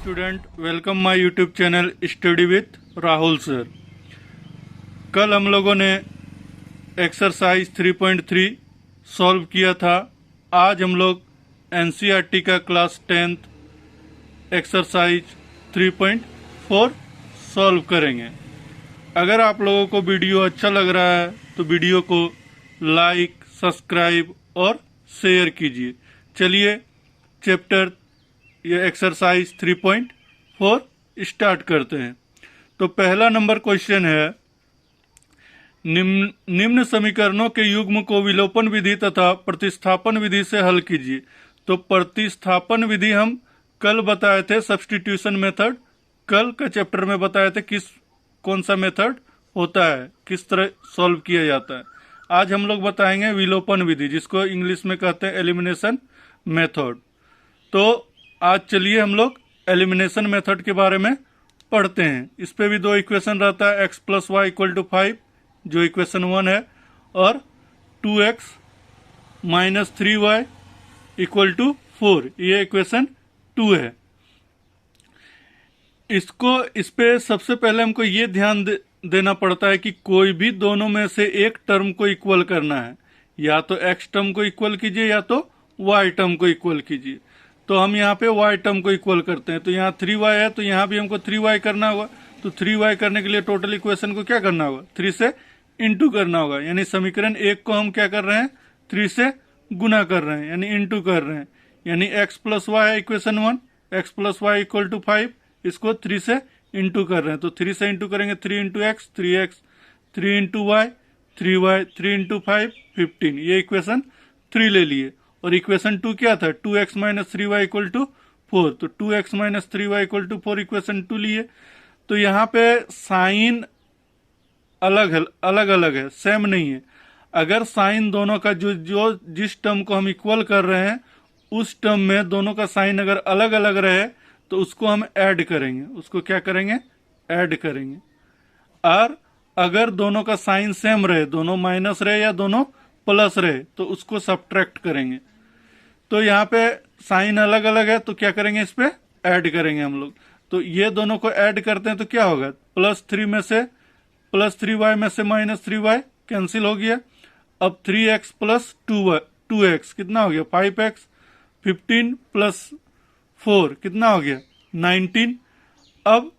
Student, welcome my YouTube channel study with Rahul sir. कल हम लोगों ने एक्सरसाइज 3.3 सॉल्व किया था। आज हम लोग एनसीईआरटी का क्लास 10th एक्सरसाइज 3.4 सॉल्व करेंगे। अगर आप लोगों को वीडियो अच्छा लग रहा है तो वीडियो को लाइक, सब्सक्राइब और शेयर कीजिए। चलिए चैप्टर ये एक्सरसाइज 3.4 स्टार्ट करते हैं। तो पहला नंबर क्वेश्चन है, निम्न समीकरणों के युग्म को विलोपन विधि तथा प्रतिस्थापन विधि से हल कीजिए। तो प्रतिस्थापन विधि हम कल बताए थे, सब्स्टिट्यूशन मेथड कल का चैप्टर में बताए थे कौन सा मेथड होता है, किस तरह सॉल्व किया जाता है। आज हम लोग बताएंगे विलोपन विधि, जिसको इंग्लिश में कहते हैं एलिमिनेशन मेथड। तो आज चलिए हम लोग एलिमिनेशन मेथड के बारे में पढ़ते हैं। इस पे भी दो इक्वेशन रहता है, x + y = 5 जो इक्वेशन 1 है, और 2x - 3y = 4 ये इक्वेशन 2 है। इस पे सबसे पहले हमको ये ध्यान देना पड़ता है कि कोई भी दोनों में से एक टर्म को इक्वल करना है। या तो x टर्म को इक्वल कीजिए या तो y टर्म को इक्वल कीजिए। तो हम यहाँ पे y टर्म को इक्वल करते हैं। तो यहाँ 3y है तो यहाँ भी हमको 3y करना होगा। तो 3y करने के लिए टोटल इक्वेशन को क्या करना होगा, 3 से इंटू करना होगा। यानी समीकरण 1 को हम क्या कर रहे हैं, 3 से गुना कर रहे हैं, यानी इंटू कर रहे हैं। यानी x + y है इक्वेशन 1, x + y = 5, इसको 3 से इंटू कर रहे हैं। तो 3 से इंटू करेंगे, 3 × x 3x, 3 × y 3y, 3 × 5 15, ये इक्वेशन 3 ले लिए। और इक्वेशन 2 क्या था, 2x - 3y = 4। तो 2x - 3y = 4 इक्वेशन 2 लिए। तो यहाँ पे साइन अलग अलग है, सेम नहीं है। अगर साइन दोनों का जिस टर्म को हम इक्वल कर रहे हैं उस टर्म में दोनों का साइन अगर अलग अलग रहे तो उसको हम ऐड करेंगे। उसको क्या करेंगे, ऐड करेंगे। और अगर दोनों का साइन सेम रहे, दोनों माइनस रहे या दोनों प्लस रहे, तो उसको सब्ट्रैक्ट करेंगे। तो यहाँ पे साइन अलग अलग है तो क्या करेंगे, इस पे ऐड करेंगे हम लोग। तो ये दोनों को ऐड करते हैं तो क्या होगा, +3 में से +3y में से -3y कैंसिल हो गया। अब 3x + 2x कितना हो गया, 5x। 15 + 4 कितना हो गया, 19। अब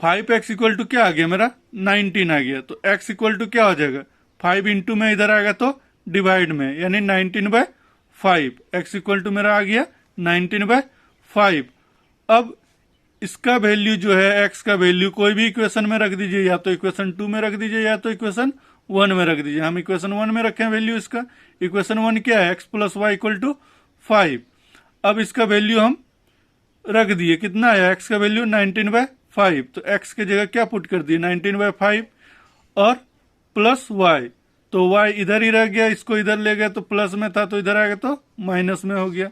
5x = क्या आ गया, मेरा 19 आ गया। तो x = क्या हो जाएगा, 5 इंटू में इधर आएगा तो डिवाइड में, यानी 19/5। x = मेरा आ गया 19/5। अब इसका वैल्यू जो है, x का वैल्यू कोई भी इक्वेशन में रख दीजिए, या तो इक्वेशन 2 में रख दीजिए या तो इक्वेशन 1 में रख दीजिए। हम इक्वेशन 1 में रखें वैल्यू इसका। इक्वेशन 1 क्या है, x + y = 5। अब इसका वैल्यू हम रख दिए, कितना है, x का वैल्यू 19/5। तो x की जगह क्या पुट कर दिए, 19/5 और प्लस y। तो y इधर ही रह गया, इसको इधर ले गए तो प्लस में था तो इधर आ गया तो माइनस में हो गया।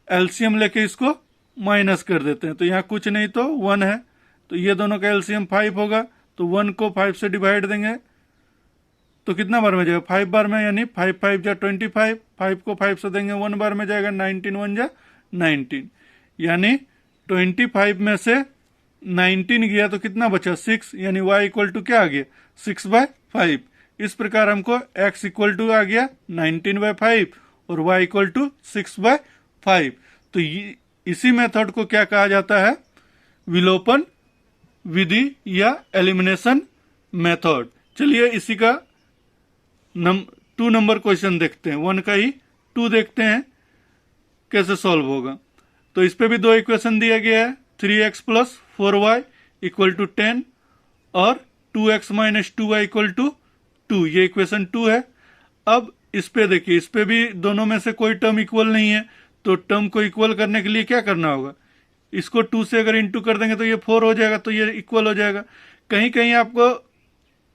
एलसीएम लेके इसको माइनस कर देते हैं। तो यहाँ कुछ नहीं तो 1 है, तो ये दोनों का एलसीएम 5 होगा। तो 1 को 5 से डिवाइड देंगे तो कितना बार में जाएगा, 5 बार में, यानी 5 × 5 = 25। 5 को 5 से देंगे 1 बार में जाएगा, 19 × 1 = 19। यानी 25 में से 19 गया तो कितना बचा, 6। यानी y = क्या आ गया, 6/5। इस प्रकार हमको x = आ गया 19/5 और y = 6/5। तो इसी मेथड को क्या कहा जाता है, विलोपन विधि या एलिमिनेशन मेथड। चलिए इसी का 2 नंबर क्वेश्चन देखते हैं। 1 का ही 2 देखते हैं कैसे सॉल्व होगा। तो इस पे भी दो इक्वेशन दिया गया है, 3x + 4y = 10 और 2x - 2y = 2, ये इक्वेशन 2 है। अब इस पे देखिए, इस पे भी दोनों में से कोई टर्म इक्वल नहीं है। तो टर्म को इक्वल करने के लिए क्या करना होगा, इसको 2 से अगर इंटू कर देंगे तो ये 4 हो जाएगा, तो ये इक्वल हो जाएगा। कहीं कहीं आपको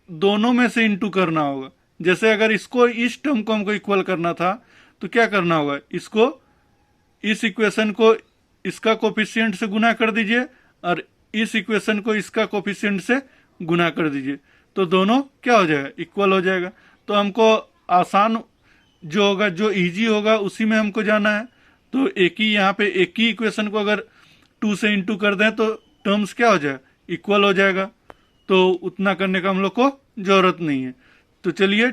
दोनों में से इंटू करना होगा। जैसे अगर इसको, इस टर्म को हमको इक्वल करना था तो क्या करना होगा, इसको, इस इक्वेशन को इसका कोफिशिएंट से गुना कर दीजिए और इस इक्वेशन को इसका कोफिशिएंट से गुना कर दीजिए, तो दोनों क्या हो जाएगा, इक्वल हो जाएगा। तो हमको आसान जो होगा, जो इजी होगा उसी में हमको जाना है। तो एक ही यहाँ पे एक ही इक्वेशन को अगर 2 से इंटू कर दें तो टर्म्स क्या हो जाए, इक्वल हो जाएगा। तो उतना करने का हम लोग को जरूरत नहीं है। तो चलिए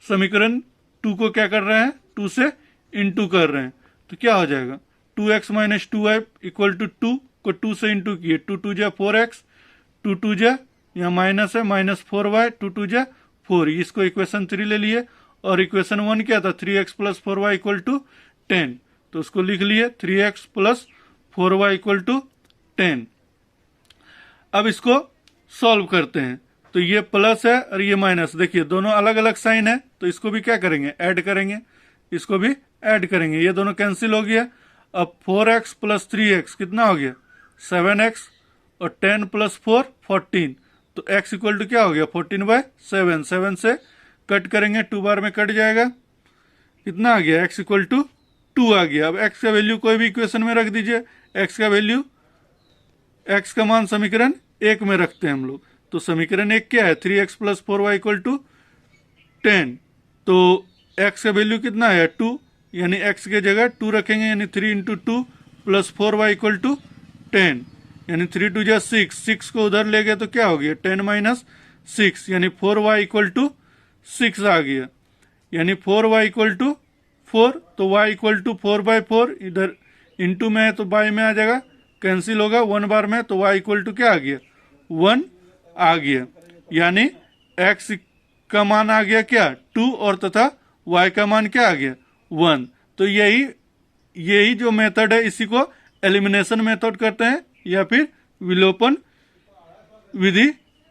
समीकरण 2 को क्या कर रहे हैं, 2 से इंटू कर रहे हैं। तो क्या हो जाएगा, 2x minus 2y equal to 2 को 2 से इंटू किए, 2 2 जा 4x, 2 2 जा यहाँ माइनस है माइनस 4y, 2 2 जा 4, इसको इक्वेशन 3 ले लिए। और इक्वेशन 1 क्या था, 3x plus 4y equal to 10, तो उसको लिख लिए 3x plus 4y equal to 10। अब इसको सॉल्व करते हैं। तो ये प्लस है और ये माइनस, देखिए दोनों अलग अलग साइन है, तो इसको भी क्या करेंगे, ऐड करेंगे, इसको भी ऐड करेंगे, ये दोनों कैंसिल हो गया। अब 4x प्लस 3x कितना हो गया, 7x, और 10 प्लस 4 14, तो x इक्वल टू क्या हो गया, 14/7, 7 से कट करेंगे, 2 बार में कट जाएगा, कितना आ गया, x इक्वल टू 2 आ गया। अब x का वैल्यू कोई भी इक्वेशन में रख दीजिए, x का वैल्यू, x का मान समीकरण 1 में रखते हैं हम लोग। तो समीकरण 1 क्या है, 3x plus 4y equal to 10, तो x का वैल्यू कितना है 2, यानी x के जगह 2 रखेंगे, यानी 3 into 2 plus 4y equal to 10, यानी 3 2 जा 6, 6 को उधर ले गए तो क्या हो गया, 10 माइनस 6, यानी 4y इक्वल टू 6 आ गया, यानी 4y इक्वल टू 4, तो y इक्वल टू 4/4, इधर इंटू में है तो बाई में आ जाएगा, कैंसिल होगा 1 बार में, तो y इक्वल टू क्या आ गया, 1 आ गया, यानी x का मान आ गया क्या 2, और तथा y का मान क्या आ गया 1। तो यही जो मेथड है इसी को एलिमिनेशन मेथड कहते हैं या फिर विलोपन विधि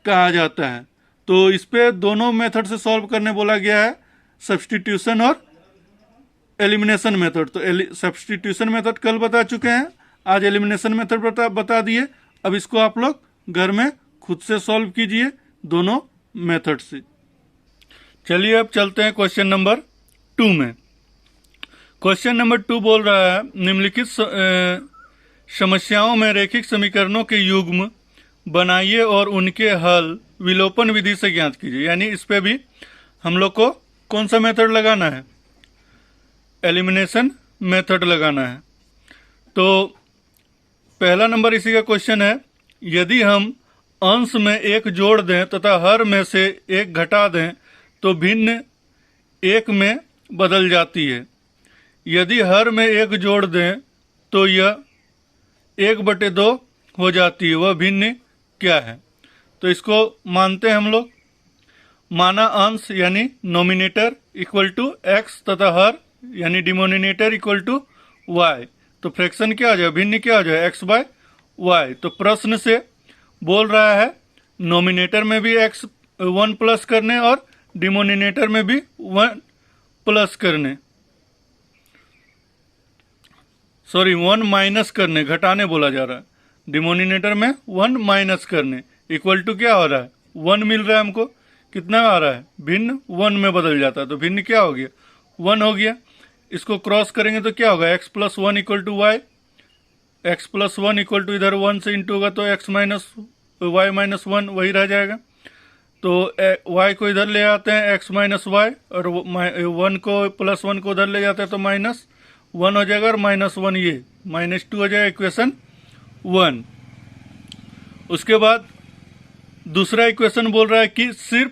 कहा जाता है। तो इस पे दोनों मेथड से सॉल्व करने बोला गया है, सब्स्टिट्यूशन और एलिमिनेशन मेथड। तो सब्स्टिट्यूशन मेथड कल बता चुके हैं, आज एलिमिनेशन मेथड बता दिए। अब इसको आप लोग घर में खुद से सॉल्व कीजिए दोनों मेथड से। चलिए अब चलते हैं क्वेश्चन नंबर 2 में। क्वेश्चन नंबर 2 बोल रहा है निम्नलिखित समस्याओं में रैखिक समीकरणों के युग्म बनाइए और उनके हल विलोपन विधि से ज्ञात कीजिए। यानी इस पे भी हम लोग को कौन सा मेथड लगाना है, एलिमिनेशन मेथड लगाना है। तो पहला नंबर इसी का क्वेश्चन है, यदि हम अंश में 1 जोड़ दें तथा हर में से 1 घटा दें तो भिन्न 1 में बदल जाती है। यदि हर में 1 जोड़ दें तो यह 1/2 हो जाती है, वह भिन्न क्या है। तो इसको मानते हैं हम लोग, माना अंश यानी नोमिनेटर इक्वल टू x तथा हर यानी डिनोमिनेटर इक्वल टू y, तो फ्रैक्शन क्या हो जाए, भिन्न क्या हो जाए, x/y। तो प्रश्न से बोल रहा है नोमिनेटर में भी x 1 प्लस करने और डिनोमिनेटर में भी 1 प्लस करने, सॉरी 1 माइनस करने, घटाने बोला जा रहा है। डिनोमिनेटर में 1 माइनस करने इक्वल टू क्या हो रहा है, 1 मिल रहा है हमको, कितना आ रहा है, भिन्न 1 में बदल जाता है, तो भिन्न क्या हो गया, 1 हो गया। इसको क्रॉस करेंगे तो क्या होगा, x plus 1 equal to Y, x plus 1 equal to इधर 1 से इंटू होगा तो x माइनस वाई माइनस 1 वही रह जाएगा। तो y को इधर ले आते हैं x माइनस वाई, और 1 को प्लस 1 को उधर ले जाते हैं तो माइनस 1 हो जाएगा, और माइनस 1 ये -2 हो जाएगा, इक्वेशन 1। उसके बाद दूसरा इक्वेशन बोल रहा है कि सिर्फ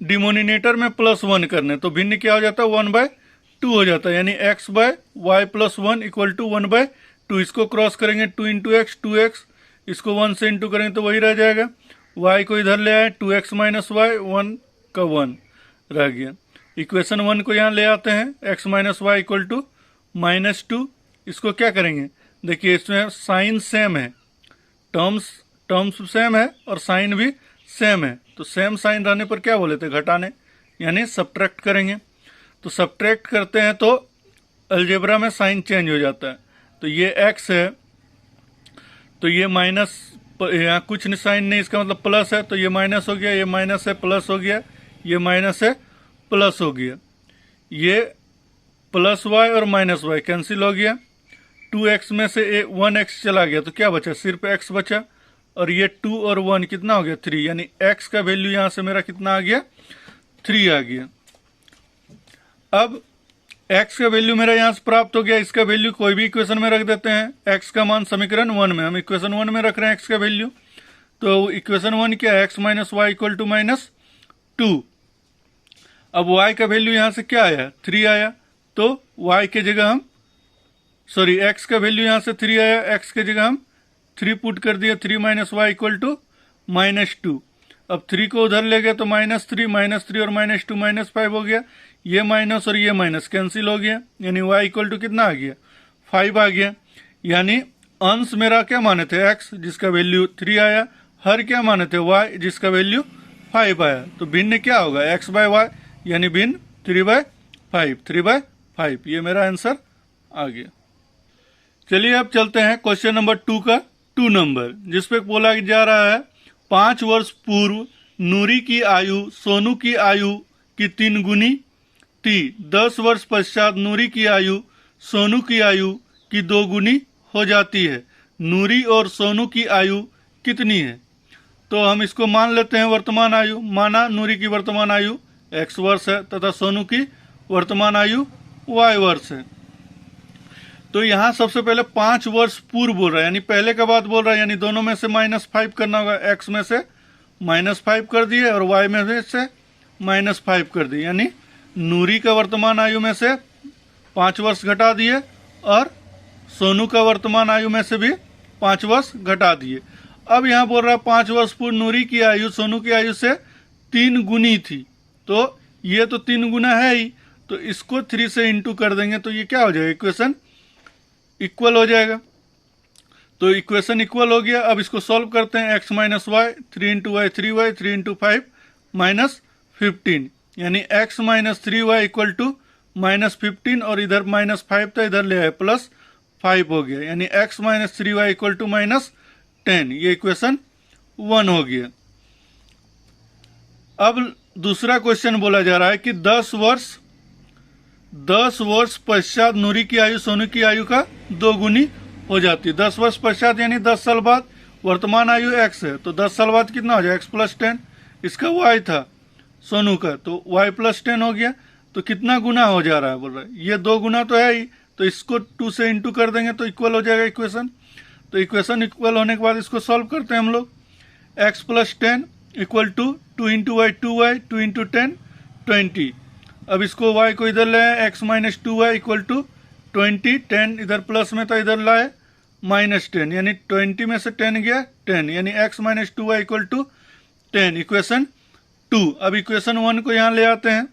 डिनोमिनेटर में +1 करने, तो भिन्न क्या हो जाता है, 1/2 हो जाता है, यानी x/y प्लस 1 इक्वल टू 1/2। इसको क्रॉस करेंगे 2 इंटू एक्स 2x, इसको 1 से इंटू करेंगे तो वही रह जाएगा। y को इधर ले आए 2x माइनस वाई, 1 का 1 रह गया। इक्वेशन 1 को यहाँ ले आते हैं, x minus Y equal to -2। इसको क्या करेंगे, देखिए इसमें साइन सेम है, टर्म्स सेम है और साइन भी सेम है, तो सेम साइन रहने पर क्या बोले थे, घटाने, यानी सब्ट्रैक्ट करेंगे। तो सब्ट्रैक्ट करते हैं तो अलजेब्रा में साइन चेंज हो जाता है। तो ये x है, तो ये माइनस, यहाँ कुछ साइन नहीं, इसका मतलब प्लस है, तो ये माइनस हो गया, ये माइनस है प्लस हो गया, ये माइनस है प्लस हो गया, ये प्लस y और माइनस y कैंसिल हो गया। 2x में से 1x चला गया तो क्या बचा, सिर्फ x बचा, और ये 2 और 1 कितना हो गया, 3, यानी x का वैल्यू यहां से मेरा कितना आ गया, 3 आ गया। अब एक्स का वैल्यू मेरा यहाँ से प्राप्त हो गया, इसका वैल्यू कोई भी इक्वेशन में रख देते हैं। एक्स का मान समीकरण 1 में, हम इक्वेशन 1 में रख रहे हैं एक्स का वैल्यू। तो इक्वेशन 1 क्या है, X minus Y equal to -2। अब y का वैल्यू यहाँ से क्या आया, 3 आया, तो y के जगह हम x का वैल्यू यहाँ से 3 आया, x के जगह हम 3 पुट कर दिया, 3 माइनस वाई इक्वल टू -2। अब 3 को उधर ले गए तो -3 और -2 -5 हो गया, ये माइनस और ये माइनस कैंसिल हो गया, यानी y इक्वल टू कितना आ गया, 5 आ गया। यानी अंश मेरा क्या माने थे, x जिसका वैल्यू 3 आया, हर क्या माने थे, y जिसका वैल्यू 5 आया। तो भिन्न क्या होगा, x बाय वाई, यानी भिन्न 3/5 ये मेरा आंसर आ गया। चलिए अब चलते हैं क्वेश्चन नंबर 2 का 2 नंबर, जिसपे बोला जा रहा है 5 वर्ष पूर्व नूरी की आयु सोनू की आयु की 3 गुनी थी। 10 वर्ष पश्चात नूरी की आयु सोनू की आयु की 2 गुनी हो जाती है। नूरी और सोनू की आयु कितनी है? तो हम इसको मान लेते हैं वर्तमान आयु। माना नूरी की वर्तमान आयु x वर्ष है तथा सोनू की वर्तमान आयु y वर्ष है। तो यहाँ सबसे पहले 5 वर्ष पूर्व बोल रहा है, यानी पहले का बात बोल रहा है, यानी दोनों में से -5 करना होगा। x में से -5 कर दिए और y में से -5 कर दिए, यानी नूरी का वर्तमान आयु में से 5 वर्ष घटा दिए और सोनू का वर्तमान आयु में से भी 5 वर्ष घटा दिए। अब यहाँ बोल रहा है 5 वर्ष पूर्व नूरी की आयु सोनू की आयु से 3 गुनी थी। तो ये तो 3 गुना है ही, तो इसको 3 से इंटू कर देंगे तो ये क्या हो जाएगा, इक्वेशन इक्वल हो जाएगा। तो इक्वेशन इक्वल हो गया। अब इसको सॉल्व करते हैं, x minus Y, 3 into Y 3y, 3 into 5 -15, यानी x minus 3y equal to -15, और इधर -5 था, इधर ले आए +5 हो गया, यानी x minus 3y equal to -10। ये इक्वेशन 1 हो गया। अब दूसरा क्वेश्चन बोला जा रहा है कि 10 वर्ष पश्चात नूरी की आयु सोनू की आयु का 2 गुनी हो जाती है। 10 वर्ष पश्चात यानी 10 साल बाद, वर्तमान आयु x है, तो 10 साल बाद कितना हो जाए, x + 10, इसका y था सोनू का, तो y + 10 हो गया। तो कितना गुना हो जा रहा है, बोल रहा है ये 2 गुना तो है ही, तो इसको 2 से इंटू कर देंगे तो इक्वल हो जाएगा इक्वेशन। तो इक्वेशन इक्वल होने के बाद इसको सॉल्व करते हैं हम लोग। x + 10 equal to 2 into Y 2y, 2 into 10 20। अब इसको y को इधर ले आए, x minus 2y equal to 20, 10 इधर प्लस में था इधर लाए -10, यानी 20 में से 10 गया 10, यानी x minus 2y equal to 10, equation 2। अब इक्वेशन 1 को यहाँ ले आते हैं।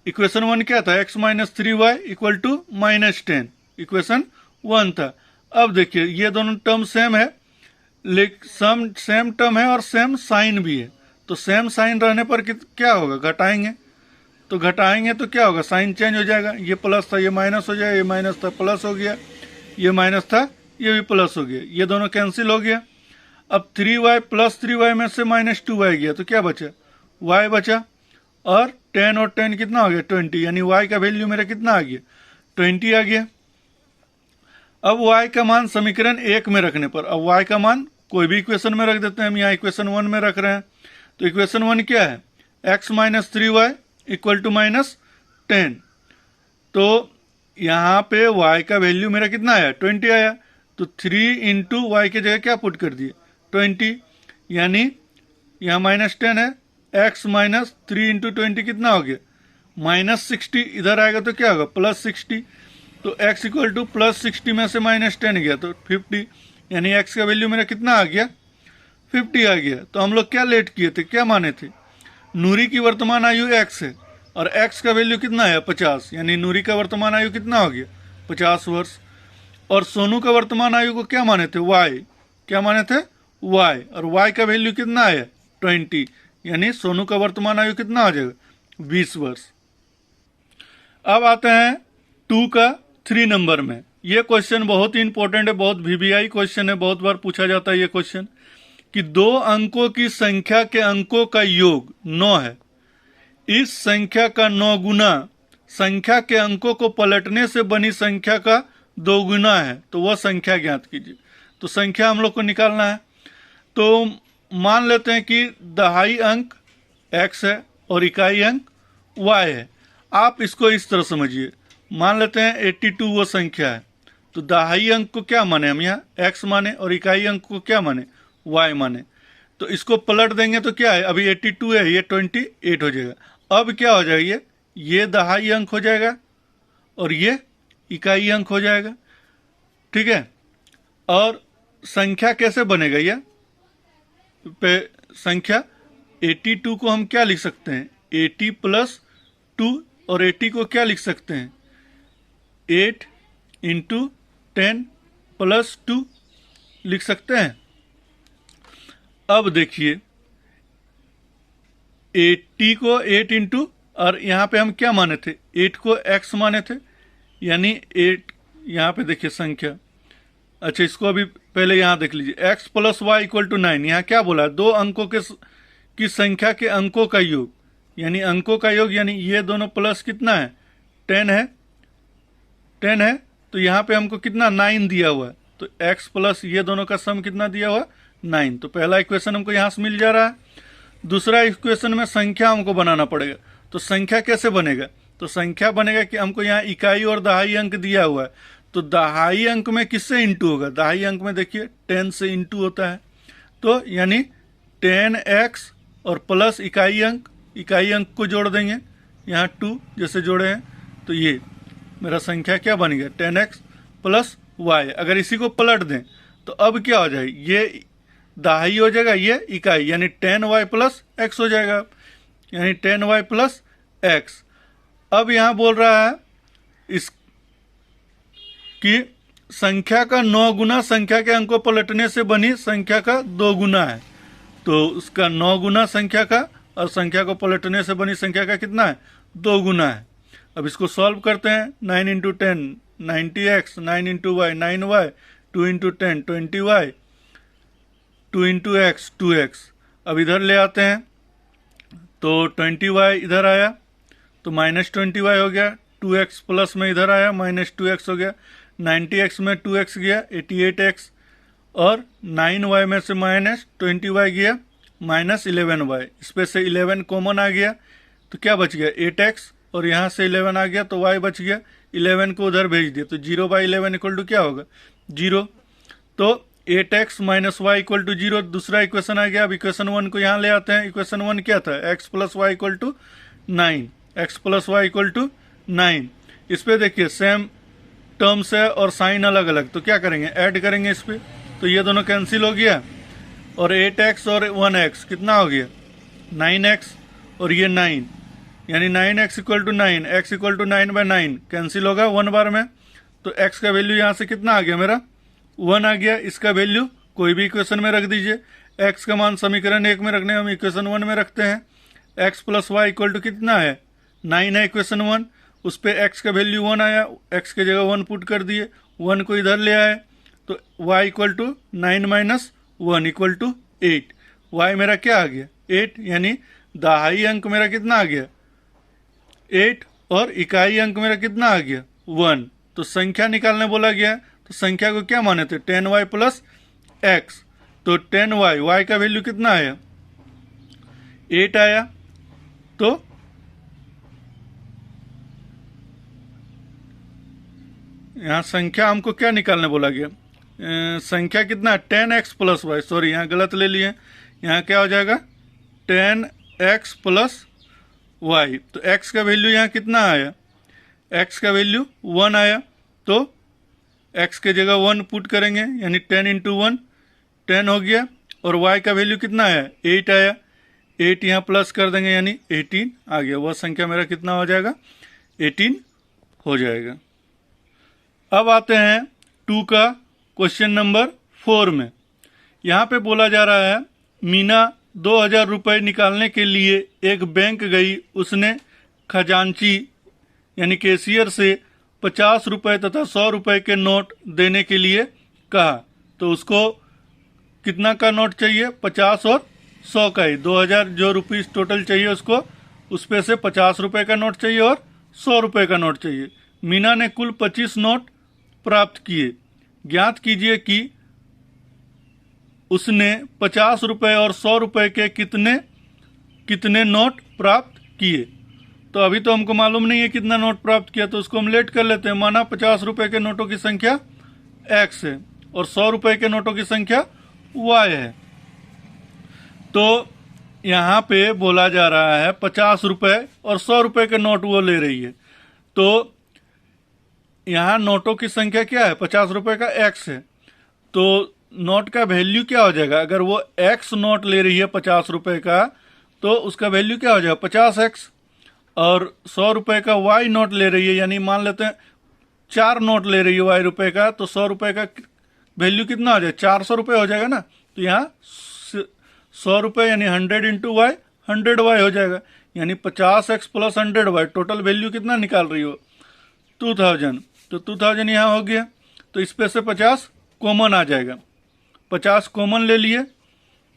इक्वेशन 1 क्या था, x minus 3y equal to -10, equation 1 था। अब देखिए ये दोनों टर्म सेम है, लेकिन सेम टर्म है और सेम साइन भी है। तो सेम साइन रहने पर क्या होगा, घटाएंगे, तो घटाएंगे तो क्या होगा, साइन चेंज हो जाएगा, ये प्लस था ये माइनस हो जाएगा, ये माइनस था प्लस हो गया, ये माइनस था ये भी प्लस हो गया, ये दोनों कैंसिल हो गया। अब 3y + 3y में से -2y गया, तो क्या बचा, y बचा, और 10 और 10 कितना हो गया 20, यानी y का वैल्यू मेरा कितना आ गया 20 आ गया। अब y का मान समीकरण 1 में रखने पर, अब y का मान कोई भी इक्वेशन में रख देते हैं, हम यहाँ इक्वेशन 1 में रख रहे हैं। तो इक्वेशन 1 क्या है, x minus 3y equal to -10। तो यहाँ पे y का वैल्यू मेरा कितना आया 20 आया, तो 3 इंटू वाई की जगह क्या पुट कर दिए 20, यानी यहाँ -10 है, x माइनस 3 इंटू 20 कितना हो गया -60, इधर आएगा तो क्या होगा +60। तो x इक्वल टू +60 में से -10 गया तो 50, यानी x का वैल्यू मेरा कितना आ गया 50 आ गया। तो हम लोग क्या लेट किए थे, क्या माने थे, नूरी की वर्तमान आयु x है और x का वैल्यू कितना है 50, यानी नूरी का वर्तमान आयु कितना हो गया 50 वर्ष। और सोनू का वर्तमान आयु को क्या माने थे y, क्या माने थे y, और y का वैल्यू कितना आया 20, यानी सोनू का वर्तमान आयु कितना आ जाएगा 20 वर्ष। अब आते हैं 2 का 3 नंबर में। ये क्वेश्चन बहुत ही इंपॉर्टेंट है, बहुत VVI क्वेश्चन है, बहुत बार पूछा जाता है ये क्वेश्चन कि 2 अंकों की संख्या के अंकों का योग 9 है, इस संख्या का 9 गुना संख्या के अंकों को पलटने से बनी संख्या का 2 गुना है, तो वह संख्या ज्ञात कीजिए। तो संख्या हम लोग को निकालना है, तो मान लेते हैं कि दहाई अंक x है और इकाई अंक y है। आप इसको इस तरह समझिए, मान लेते हैं 82 वो संख्या है, तो दहाई अंक को क्या माने हम यहाँ x माने और इकाई अंक को क्या माने y माने। तो इसको पलट देंगे तो क्या है, अभी 82 है, ये 28 हो जाएगा। अब क्या हो जाएगा, ये दहाई अंक हो जाएगा और ये इकाई अंक हो जाएगा, ठीक है। और संख्या कैसे बनेगा, ये संख्या 82 को हम क्या लिख सकते हैं, 80 प्लस 2, और 80 को क्या लिख सकते हैं, 8 इंटू 10 प्लस 2 लिख सकते हैं। अब देखिए 80 को 8 इंटू, और यहाँ पे हम क्या माने थे, 8 को x माने थे, यानी 8 यहाँ पे देखिए संख्या, अच्छा इसको अभी पहले यहाँ देख लीजिए, x plus Y equal to 9। यहाँ क्या बोला, दो अंकों की संख्या के अंकों का योग, यानी अंकों का योग, यानी ये दोनों प्लस कितना है 10 है, 10 है, तो यहाँ पे हमको कितना 9 दिया हुआ है, तो x प्लस ये दोनों का सम कितना दिया हुआ 9। तो पहला इक्वेशन हमको यहाँ से मिल जा रहा है। दूसरा इक्वेशन में संख्या हमको बनाना पड़ेगा। तो संख्या कैसे बनेगा, तो संख्या बनेगा कि हमको यहाँ इकाई और दहाई अंक दिया हुआ है, तो दहाई अंक में किससे इंटू होगा, दहाई अंक में देखिए 10 से इंटू होता है, तो यानी 10x और प्लस इकाई अंक को जोड़ देंगे, यहाँ 2 जैसे जोड़े हैं, तो ये मेरा संख्या क्या बन गया 10x प्लस वाई। अगर इसी को पलट दें तो अब क्या हो जाएगा, ये दहाई हो जाएगा, ये इकाई, यानी 10y प्लस x हो जाएगा, यानी 10y प्लस x। अब यहाँ बोल रहा है इस कि संख्या का 9 गुना संख्या के अंक को पलटने से बनी संख्या का 2 गुना है, तो उसका 9 गुना संख्या का और संख्या को पलटने से बनी संख्या का कितना है 2 गुना है। अब इसको सॉल्व करते हैं, 9 into 10 90x, 9 into Y 9y, 2 into 10 20y, 2 into x 2x। अब इधर ले आते हैं तो 20y इधर आया तो माइनस 20y हो गया, 2x प्लस में इधर आया माइनस 2x हो गया, 90x में 2x गया 88x, और 9y में से माइनस 20y गया माइनस 11y, इस पे से 11 कॉमन आ गया तो क्या बच गया 8x, और यहाँ से 11 आ गया तो y बच गया, 11 को उधर भेज दिया तो 0/11 इक्वल टू क्या होगा 0। तो 8x minus Y equal to 0 दूसरा इक्वेशन आ गया। अब इक्वेशन 1 को यहाँ ले आते हैं, इक्वेशन 1 क्या था, x plus Y equal to 9, x plus Y equal to 9। इस पे देखिए सेम टर्म्स है और साइन अलग अलग, तो क्या करेंगे ऐड करेंगे इस पे, तो ये दोनों कैंसिल हो गया, और 8x और 1x कितना हो गया 9x, और ये 9, यानी 9x equal to 9, x equal to 9/9 cancel होगा 1 बार में, तो x का वैल्यू यहाँ से कितना आ गया मेरा 1 आ गया। इसका वैल्यू कोई भी इक्वेशन में रख दीजिए, x का मान समीकरण 1 में रखने हम इक्वेशन 1 में रखते हैं, x plus Y equal to कितना है 9 है इक्वेशन 1, उस पे x का वैल्यू 1 आया, x के जगह 1 पुट कर दिए, 1 को इधर ले आए तो y equal to 9 minus 1 equal to 8, y मेरा क्या आ गया 8, यानी दहाई अंक मेरा कितना आ गया 8 और इकाई अंक मेरा कितना आ गया 1। तो संख्या निकालने बोला गया, तो संख्या को क्या माने थे 10y प्लस x, तो 10y, y का वैल्यू कितना आया 8 आया, तो यहाँ संख्या हमको क्या निकालने बोला गया, संख्या कितना 10x प्लस वाई, सॉरी यहाँ गलत ले लिए, यहाँ क्या हो जाएगा 10x प्लस वाई, तो x का वैल्यू यहाँ कितना आया, x का वैल्यू 1 आया, तो x के जगह 1 पुट करेंगे, यानी 10 इंटू 1 10 हो गया, और y का वैल्यू कितना आया 8 आया, 8 यहाँ प्लस कर देंगे यानी 18 आ गया, वह संख्या मेरा कितना हो जाएगा 18 हो जाएगा। अब आते हैं 2 का क्वेश्चन नंबर 4 में। यहाँ पे बोला जा रहा है मीना 2000 रुपये निकालने के लिए एक बैंक गई, उसने खजांची यानी कैशियर से 50 रुपये तथा 100 रुपये के नोट देने के लिए कहा, तो उसको कितना का नोट चाहिए 50 और 100 का ही, 2000 जो रुपीस टोटल चाहिए उसको, उस पे से 50 रुपये का नोट चाहिए और 100 रुपये का नोट चाहिए। मीना ने कुल 25 नोट प्राप्त किए, ज्ञात कीजिए कि उसने 50 रुपये और 100 रुपये के कितने नोट प्राप्त किए। तो अभी तो हमको मालूम नहीं है कितना नोट प्राप्त किया, तो उसको हम लेट कर लेते हैं। माना 50 रुपए के नोटों की संख्या x है और 100 रुपए के नोटों की संख्या y है। तो यहाँ पे बोला जा रहा है 50 रुपए और 100 रुपए के नोट वो ले रही है। तो यहाँ नोटों की संख्या क्या है, 50 रुपए का x है, तो नोट का वैल्यू क्या हो जाएगा। अगर वो x नोट ले रही है 50 रुपए का, तो उसका वैल्यू क्या हो जाएगा 50x। और 100 रुपए का y नोट ले रही है, यानी मान लेते हैं 4 नोट ले रही है y रुपए का, तो 100 रुपए का वैल्यू कितना हो जाएगा, 400 रुपए हो जाएगा ना। तो यहाँ 100 रुपए यानी 100 इंटू वाई 100y हो जाएगा, यानी 50x plus 100y, total value कितना निकाल रही हो 2000। तो 2000 यहाँ हो गया, तो इस पे से 50 कॉमन आ जाएगा, 50 कॉमन ले लिए,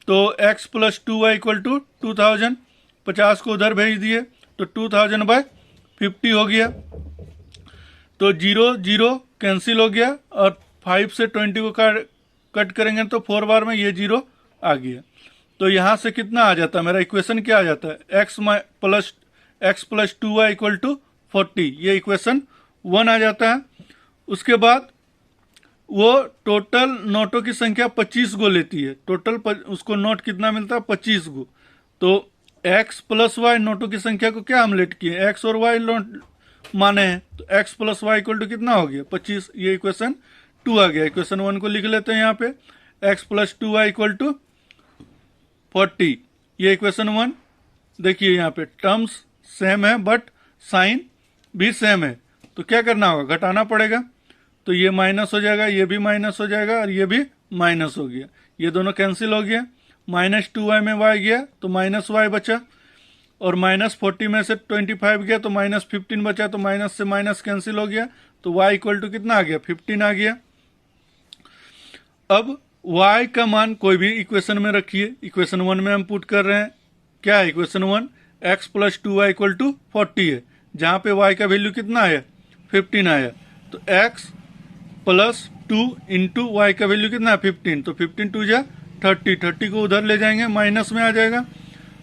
तो x plus 2y equal to 2000, 50 को उधर भेज दिए तो 2000/50 हो गया। तो 0 0 कैंसिल हो गया और 5 से 20 को कट करेंगे तो 4 बार में ये 0 आ गया। तो यहाँ से कितना आ जाता है, मेरा इक्वेशन क्या आ जाता है, x plus 2y equal to 40, ये इक्वेशन 1 आ जाता है। उसके बाद वो टोटल नोटों की संख्या 25 गो लेती है, टोटल उसको नोट कितना मिलता है 25 गो। तो x प्लस वाई नोटों की संख्या को क्या हम लेट किए, x और y नोट माने हैं, तो x plus Y equal to कितना हो गया 25, ये इक्वेशन 2 आ गया। इक्वेशन 1 को लिख लेते हैं यहाँ पे, x plus 2y equal to 40, ये इक्वेशन 1। देखिए यहाँ पे टर्म्स सेम है बट साइन भी सेम है, तो क्या करना होगा, घटाना पड़ेगा। तो ये माइनस हो जाएगा, ये भी माइनस हो जाएगा और ये भी माइनस हो गया, ये दोनों कैंसिल हो गया। -2y में y गया तो -y बचा, और -40 में से 25 गया तो -15 बचा, तो माइनस से माइनस कैंसिल हो गया, तो y इक्वल टू कितना आ गया 15 आ गया। अब y का मान कोई भी इक्वेशन में रखिए, इक्वेशन 1 में हम पुट कर रहे हैं, क्या है equation 1, x plus 2y equal to 40 है, जहां पे y का वैल्यू कितना आया 15 आया, तो x प्लस 2 इंटू वाई का वैल्यू कितना है 15, तो 15 2 जा 30, 30 को उधर ले जाएंगे माइनस में आ जाएगा,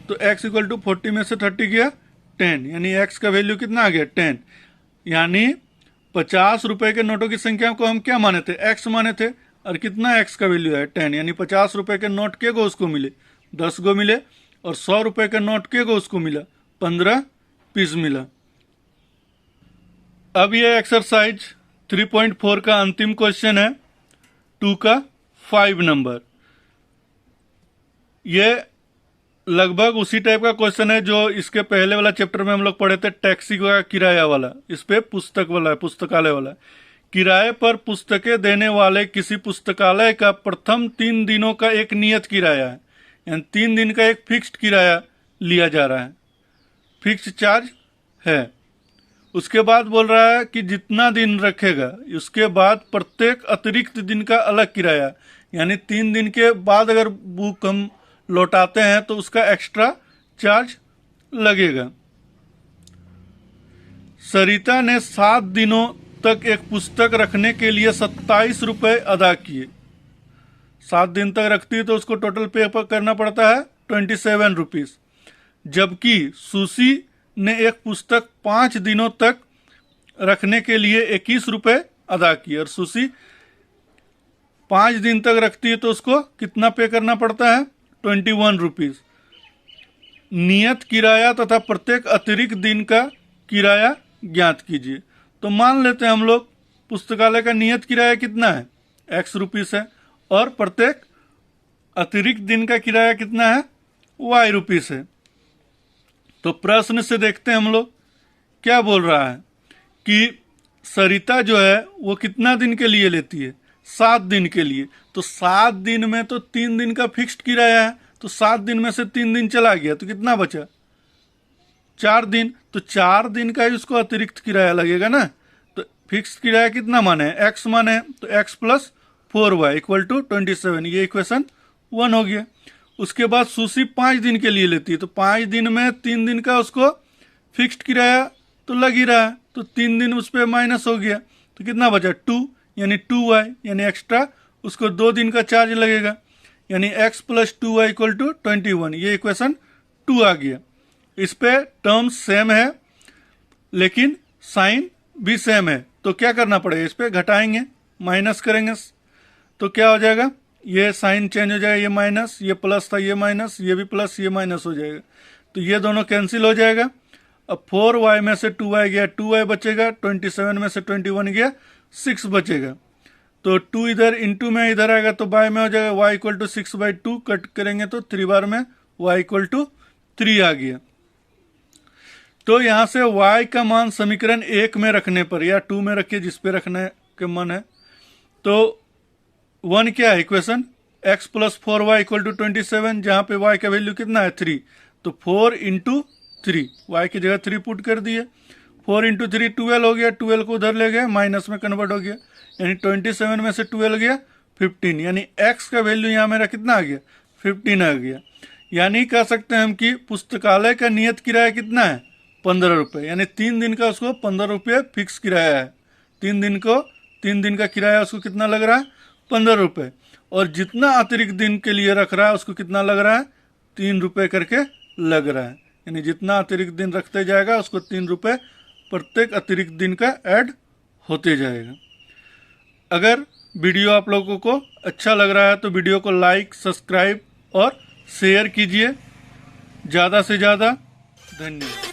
तो x इक्वल टू 40 में से 30 गया 10, यानी x का वैल्यू कितना आ गया 10। यानी 50 रुपए के नोटों की संख्या को हम क्या माने थे, x माने थे, और कितना x का वैल्यू है 10, यानी 50 रुपए के नोट के गो उसको मिले 10 गो मिले, और 100 रुपए के नोट के गो उसको मिला 15 पीस मिला। अब ये एक्सरसाइज 3.4 का अंतिम क्वेश्चन है, 2 का 5 नंबर। ये लगभग उसी टाइप का क्वेश्चन है जो इसके पहले वाला चैप्टर में हम लोग पढ़े थे, टैक्सी का किराया वाला। इस पे पुस्तक वाला है, पुस्तकालय वाला। किराए पर पुस्तकें देने वाले किसी पुस्तकालय का प्रथम 3 दिनों का एक नियत किराया है, यानी 3 दिन का एक फिक्स्ड किराया लिया जा रहा है, फिक्स्ड चार्ज है। उसके बाद बोल रहा है कि जितना दिन रखेगा उसके बाद प्रत्येक अतिरिक्त दिन का अलग किराया, यानी 3 दिन के बाद अगर बुक हम लौटाते हैं तो उसका एक्स्ट्रा चार्ज लगेगा। सरिता ने 7 दिनों तक एक पुस्तक रखने के लिए 27 रुपए अदा किए। 7 दिन तक रखती है तो उसको टोटल पे करना पड़ता है 27 रुपीज, जबकि सुशी ने एक पुस्तक 5 दिनों तक रखने के लिए 21 रुपए अदा किए। और सुशी 5 दिन तक रखती है तो उसको कितना पे करना पड़ता है 21 रुपीज। नियत किराया तथा प्रत्येक अतिरिक्त दिन का किराया ज्ञात कीजिए। तो मान लेते हैं हम लोग पुस्तकालय का नियत किराया कितना है x रुपीस है, और प्रत्येक अतिरिक्त दिन का किराया कितना है y रुपीस है। तो प्रश्न से देखते हैं हम लोग क्या बोल रहा है कि सरिता जो है वो कितना दिन के लिए लेती है 7 दिन के लिए। तो 7 दिन में तो 3 दिन का फिक्स्ड किराया है, तो 7 दिन में से 3 दिन चला गया तो कितना बचा 4 दिन, तो 4 दिन का ही उसको अतिरिक्त किराया लगेगा ना। तो फिक्स्ड किराया कितना माने x माने, तो x plus 4y equal to 27, ये इक्वेशन 1 हो गया। उसके बाद सुशी 5 दिन के लिए लेती है, तो 5 दिन में 3 दिन का उसको फिक्स्ड किराया तो लग ही रहा है, तो 3 दिन उस पर माइनस हो गया, तो कितना बचा 2, यानी 2y, यानी एक्स्ट्रा उसको 2 दिन का चार्ज लगेगा, यानी x plus 2y equal to 21, ये इक्वेशन 2 आ गया। इस पे टर्म्स सेम है लेकिन साइन भी सेम है, तो क्या करना पड़ेगा, इस पे घटाएंगे, माइनस करेंगे, तो क्या हो जाएगा, ये साइन चेंज हो जाएगा, ये माइनस, ये प्लस था, ये माइनस, ये भी प्लस, ये माइनस हो जाएगा, तो ये दोनों कैंसिल हो जाएगा। अब 4y में से 2y गया, 2y बचेगा, 27 में से 21 गया, 6 बचेगा, तो 2 इधर इंटू में इधर आएगा तो बाय में हो जाएगा, y इक्वल टू 6/2 कट करेंगे तो 3 बार में y इक्वल टू 3 आ गया। तो यहां से y का मान समीकरण 1 में रखने पर या 2 में रखिए, जिस पे रखने के मन है, तो 1 क्या है equation, x plus 4y equal to 27, जहां पे y का वैल्यू कितना है 3, तो 4 इंटू 3, y की जगह 3 पुट कर दिए, 4 इंटू 3 12 हो गया, 12 को उधर ले गए, माइनस में कन्वर्ट हो गया, यानी 27 में से 12 गया 15, यानी x का वैल्यू यहाँ मेरा कितना आ गया 15 आ गया। यानी कह सकते हैं हम कि पुस्तकालय का नियत किराया कितना है 15 रुपये, यानी 3 दिन का उसको 15 रुपये फिक्स किराया है, 3 दिन का किराया उसको कितना लग रहा है 15 रुपये, और जितना अतिरिक्त दिन के लिए रख रहा है उसको कितना लग रहा है 3 रुपये करके लग रहा है, यानी जितना अतिरिक्त दिन रखते जाएगा उसको 3 रुपये प्रत्येक अतिरिक्त दिन का ऐड होते जाएगा। अगर वीडियो आप लोगों को अच्छा लग रहा है तो वीडियो को लाइक, सब्सक्राइब और शेयर कीजिए ज़्यादा से ज़्यादा। धन्यवाद।